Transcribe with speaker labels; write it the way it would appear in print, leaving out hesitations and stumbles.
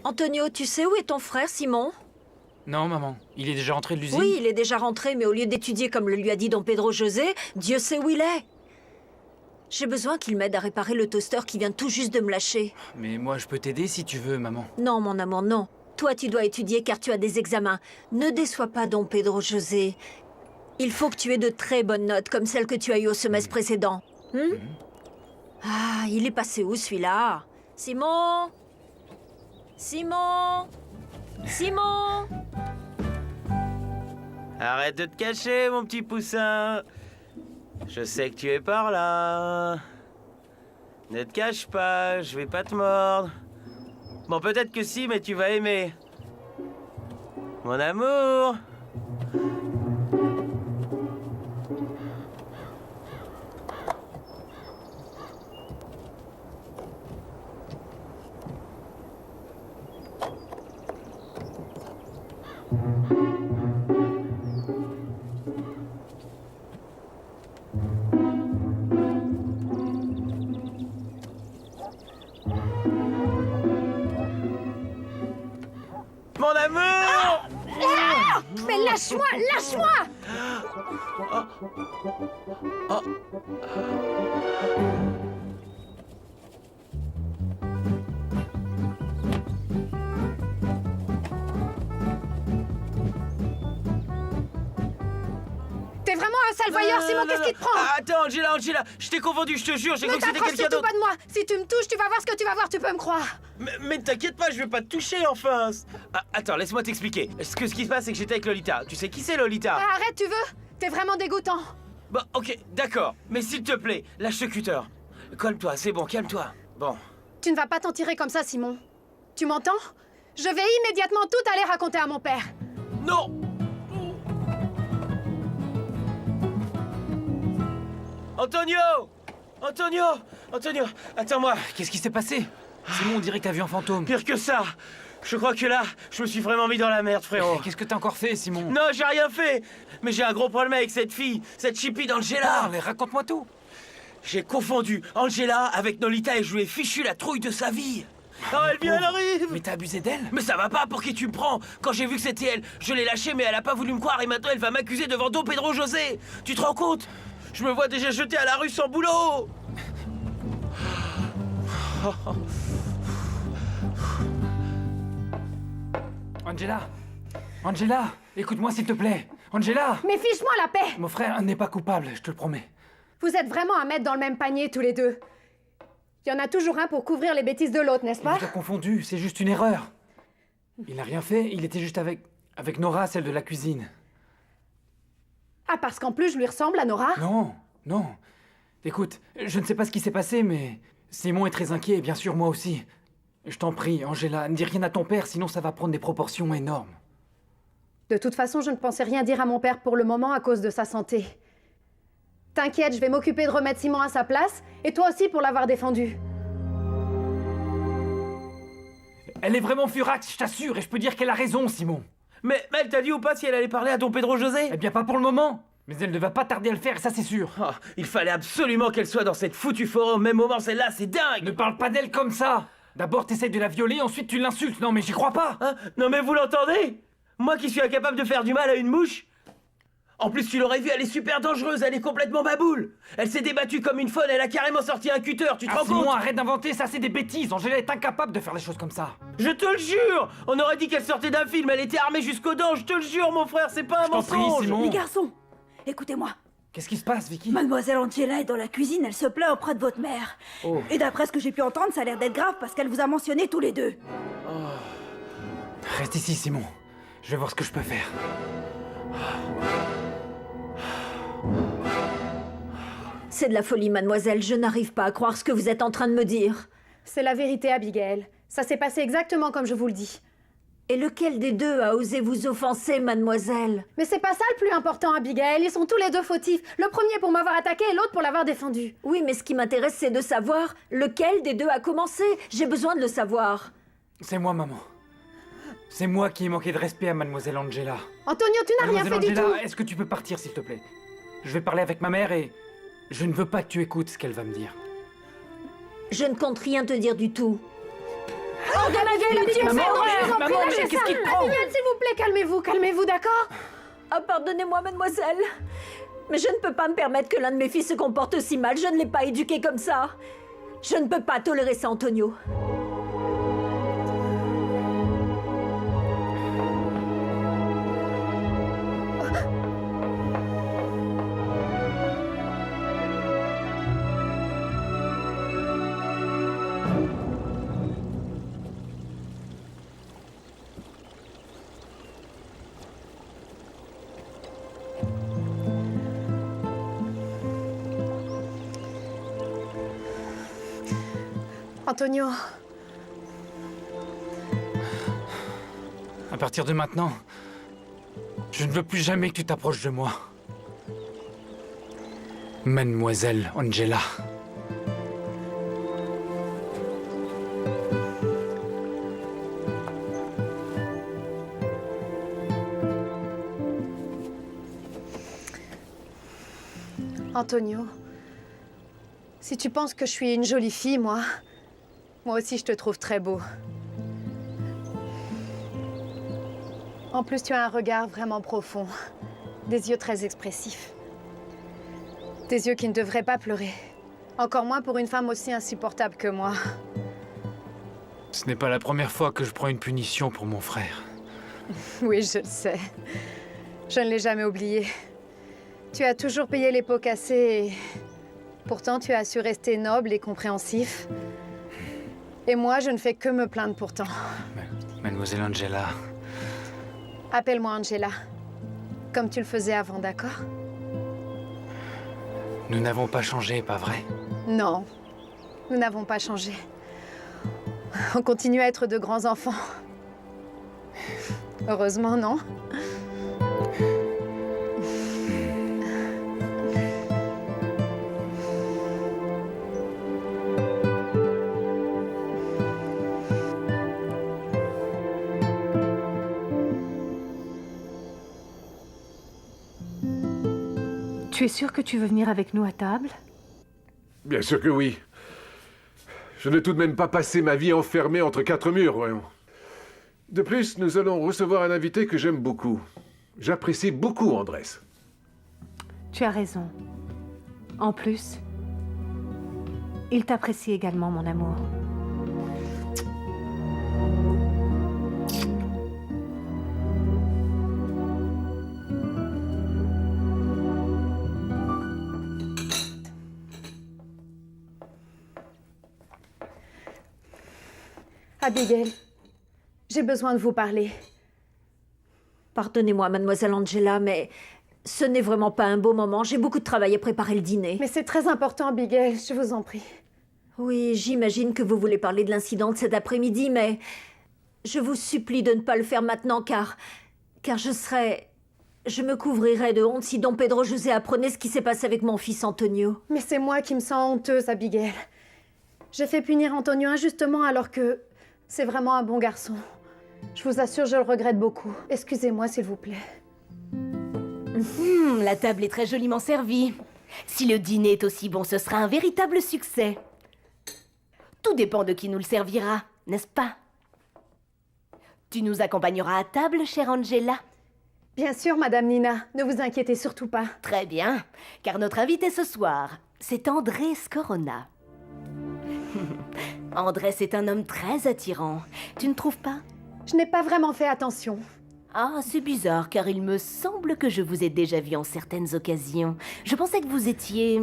Speaker 1: Antonio, tu sais où est ton frère, Simon?
Speaker 2: Non, maman. Il est déjà rentré de l'usine?
Speaker 1: Oui, il est déjà rentré, mais au lieu d'étudier comme le lui a dit Don Pedro José, Dieu sait où il est. J'ai besoin qu'il m'aide à réparer le toaster qui vient tout juste de me lâcher.
Speaker 2: Mais moi, je peux t'aider si tu veux, maman.
Speaker 1: Non, mon amour, non. Toi, tu dois étudier car tu as des examens. Ne déçois pas Don Pedro José. Il faut que tu aies de très bonnes notes, comme celles que tu as eues au semestre précédent. Ah, il est passé où, celui-là? Simon? Simon? Simon?
Speaker 3: Arrête de te cacher, mon petit poussin. Je sais que tu es par là. Ne te cache pas, je vais pas te mordre. Bon, peut-être que si, mais tu vas aimer. Mon amour. Mon amour!
Speaker 4: Mais lâche-moi, lâche-moi! T'es vraiment un sale voyeur, Simon, qu'est-ce qui te prend?
Speaker 3: Ah, attends, Angela, je t'ai confondu, je te jure, j'ai
Speaker 4: Ne
Speaker 3: cru que c'était
Speaker 4: t'approche
Speaker 3: quelqu'un
Speaker 4: surtout
Speaker 3: d'autre.
Speaker 4: pas de moi! Si tu me touches, tu vas voir ce que tu vas voir, tu peux me croire!
Speaker 3: Mais t'inquiète pas, je vais pas te toucher, enfin. Ah, attends, laisse-moi t'expliquer. Ce qui se passe, c'est que j'étais avec Lolita. Tu sais qui c'est, Lolita?
Speaker 4: Arrête, tu veux? T'es vraiment dégoûtant!
Speaker 3: Bon, ok, d'accord. Mais s'il te plaît, lâche ce cutter. Calme-toi, c'est bon, calme-toi. Bon.
Speaker 4: Tu ne vas pas t'en tirer comme ça, Simon. Tu m'entends? Je vais immédiatement tout aller raconter à mon père.
Speaker 3: Non! Antonio! Antonio! Antonio, attends-moi.
Speaker 2: Qu'est-ce qui s'est passé? Simon, on dirait que t'as vu un fantôme.
Speaker 3: Pire que ça. Je crois que là, je me suis vraiment mis dans la merde, frérot.
Speaker 2: Qu'est-ce que t'as encore fait, Simon?
Speaker 3: Non, j'ai rien fait. Mais j'ai un gros problème avec cette fille, cette chippie d'Angela.
Speaker 2: Parle, raconte-moi tout.
Speaker 3: J'ai confondu Angela avec Nolita et je lui ai fichu la trouille de sa vie. Oh, elle vient, elle arrive.
Speaker 2: Mais t'as abusé d'elle?
Speaker 3: Mais ça va pas, pour qui tu me prends? Quand j'ai vu que c'était elle, je l'ai lâchée, mais elle a pas voulu me croire et maintenant elle va m'accuser devant Don Pedro José. Tu te rends compte? Je me vois déjà jeté à la rue sans boulot.
Speaker 2: Angela! Angela! Écoute-moi, s'il te plaît! Angela!
Speaker 4: Mais fiche-moi la paix!
Speaker 2: Mon frère n'est pas coupable, je te le promets.
Speaker 4: Vous êtes vraiment à mettre dans le même panier, tous les deux. Il y en a toujours un pour couvrir les bêtises de l'autre, n'est-ce pas?
Speaker 2: Tu as confondu, c'est juste une erreur. Il n'a rien fait, il était juste avec Nora, celle de la cuisine.
Speaker 4: Ah, parce qu'en plus, je lui ressemble à Nora?
Speaker 2: Non, non. Écoute, je ne sais pas ce qui s'est passé, mais Simon est très inquiet, et bien sûr moi aussi. Je t'en prie, Angela, ne dis rien à ton père, sinon ça va prendre des proportions énormes.
Speaker 4: De toute façon, je ne pensais rien dire à mon père pour le moment à cause de sa santé. T'inquiète, je vais m'occuper de remettre Simon à sa place, et toi aussi pour l'avoir défendu.
Speaker 2: Elle est vraiment furax, je t'assure, et je peux dire qu'elle a raison, Simon.
Speaker 3: Mais elle t'a dit ou pas si elle allait parler à Don Pedro José?
Speaker 2: Eh bien, pas pour le moment. Mais elle ne va pas tarder à le faire, ça c'est sûr.
Speaker 3: Oh, il fallait absolument qu'elle soit dans cette foutue forêt au même moment, celle-là, c'est dingue!
Speaker 2: Ne parle pas d'elle comme ça. D'abord t'essayes de la violer, ensuite tu l'insultes. Non mais j'y crois pas.
Speaker 3: Hein? Non mais vous l'entendez? Moi qui suis incapable de faire du mal à une mouche? En plus, tu l'aurais vu, elle est super dangereuse, elle est complètement baboule. Elle s'est débattue comme une folle, elle a carrément sorti un cutter, tu te rends
Speaker 2: Simon,
Speaker 3: compte?
Speaker 2: arrête d'inventer, ça c'est des bêtises. Angela est incapable de faire des choses comme ça.
Speaker 3: Je te le jure! On aurait dit qu'elle sortait d'un film, elle était armée jusqu'aux dents, je te le jure, mon frère, c'est pas un
Speaker 2: Je t'en prie,
Speaker 3: mensonge!
Speaker 2: Simon.
Speaker 5: Les garçons, écoutez-moi.
Speaker 2: Qu'est-ce qui se passe, Vicky?
Speaker 5: Mademoiselle Angela est dans la cuisine, elle se plaint auprès de votre mère.
Speaker 2: Oh.
Speaker 5: Et d'après ce que j'ai pu entendre, ça a l'air d'être grave parce qu'elle vous a mentionné tous les deux.
Speaker 2: Reste ici, Simon. Je vais voir ce que je peux faire.
Speaker 1: C'est de la folie, mademoiselle. Je n'arrive pas à croire ce que vous êtes en train de me dire.
Speaker 4: C'est la vérité, Abigail. Ça s'est passé exactement comme je vous le dis.
Speaker 1: Et lequel des deux a osé vous offenser, mademoiselle?
Speaker 4: Mais c'est pas ça le plus important, Abigail. Ils sont tous les deux fautifs. Le premier pour m'avoir attaqué et l'autre pour l'avoir défendu.
Speaker 1: Oui, mais ce qui m'intéresse, c'est de savoir lequel des deux a commencé. J'ai besoin de le savoir.
Speaker 2: C'est moi, maman. C'est moi qui ai manqué de respect à Mademoiselle Angela.
Speaker 4: Antonio, tu n'as rien
Speaker 2: Mademoiselle
Speaker 4: fait du
Speaker 2: Angela,
Speaker 4: tout.
Speaker 2: est-ce que tu peux partir, s'il te plaît? Je vais parler avec ma mère et je ne veux pas que tu écoutes ce qu'elle va me dire.
Speaker 1: Je ne compte rien te dire du tout.
Speaker 4: Hors de ma vue! Abigail,
Speaker 2: Maman,
Speaker 4: je vous en prie,
Speaker 2: maman,
Speaker 4: lâchez
Speaker 2: mais qu'est-ce
Speaker 4: ça.
Speaker 2: qui te prend?
Speaker 4: Abigail, s'il vous plaît, calmez-vous, d'accord?
Speaker 1: Ah, pardonnez-moi, mademoiselle. Mais je ne peux pas me permettre que l'un de mes fils se comporte si mal. Je ne l'ai pas éduqué comme ça. Je ne peux pas tolérer ça, Antonio.
Speaker 4: Antonio,
Speaker 2: À partir de maintenant, je ne veux plus jamais que tu t'approches de moi. Mademoiselle Angela.
Speaker 4: Antonio, si tu penses que je suis une jolie fille, moi aussi je te trouve très beau. En plus, tu as un regard vraiment profond, des yeux très expressifs. Des yeux qui ne devraient pas pleurer. Encore moins pour une femme aussi insupportable que moi.
Speaker 2: Ce n'est pas la première fois que je prends une punition pour mon frère.
Speaker 4: Oui, je le sais. Je ne l'ai jamais oublié. Tu as toujours payé les pots cassés et pourtant tu as su rester noble et compréhensif. Et moi, je ne fais que me plaindre pourtant.
Speaker 2: Mademoiselle Angela.
Speaker 4: Appelle-moi Angela, comme tu le faisais avant, d'accord?
Speaker 2: Nous n'avons pas changé, pas vrai?
Speaker 4: Non, nous n'avons pas changé. On continue à être de grands enfants. Heureusement, non?
Speaker 5: Tu es sûr que tu veux venir avec nous à table?
Speaker 6: Bien sûr que oui. Je ne tout de même pas passer ma vie enfermée entre quatre murs, voyons. De plus, nous allons recevoir un invité que j'aime beaucoup. J'apprécie beaucoup Andrés.
Speaker 5: Tu as raison. En plus, il t'apprécie également, mon amour.
Speaker 4: Abigail, j'ai besoin de vous parler.
Speaker 1: Pardonnez-moi, mademoiselle Angela, mais ce n'est vraiment pas un beau moment. J'ai beaucoup de travail à préparer le dîner.
Speaker 4: Mais c'est très important, Abigail, je vous en prie.
Speaker 1: Oui, j'imagine que vous voulez parler de l'incident de cet après-midi, mais je vous supplie de ne pas le faire maintenant, car je me couvrirais de honte si Don Pedro José apprenait ce qui s'est passé avec mon fils Antonio.
Speaker 4: Mais c'est moi qui me sens honteuse, Abigail. J'ai fait punir Antonio injustement alors que c'est vraiment un bon garçon. Je vous assure, je le regrette beaucoup. Excusez-moi, s'il vous plaît.
Speaker 7: La table est très joliment servie. Si le dîner est aussi bon, ce sera un véritable succès. Tout dépend de qui nous le servira, n'est-ce pas? Tu nous accompagneras à table, chère Angela?
Speaker 4: Bien sûr, Madame Nina. Ne vous inquiétez surtout pas.
Speaker 7: Très bien, car notre invité ce soir, c'est Andrés Corona. Andrés est un homme très attirant. Tu ne trouves pas?
Speaker 4: Je n'ai pas vraiment fait attention.
Speaker 7: Ah, c'est bizarre, car il me semble que je vous ai déjà vu en certaines occasions. Je pensais que vous étiez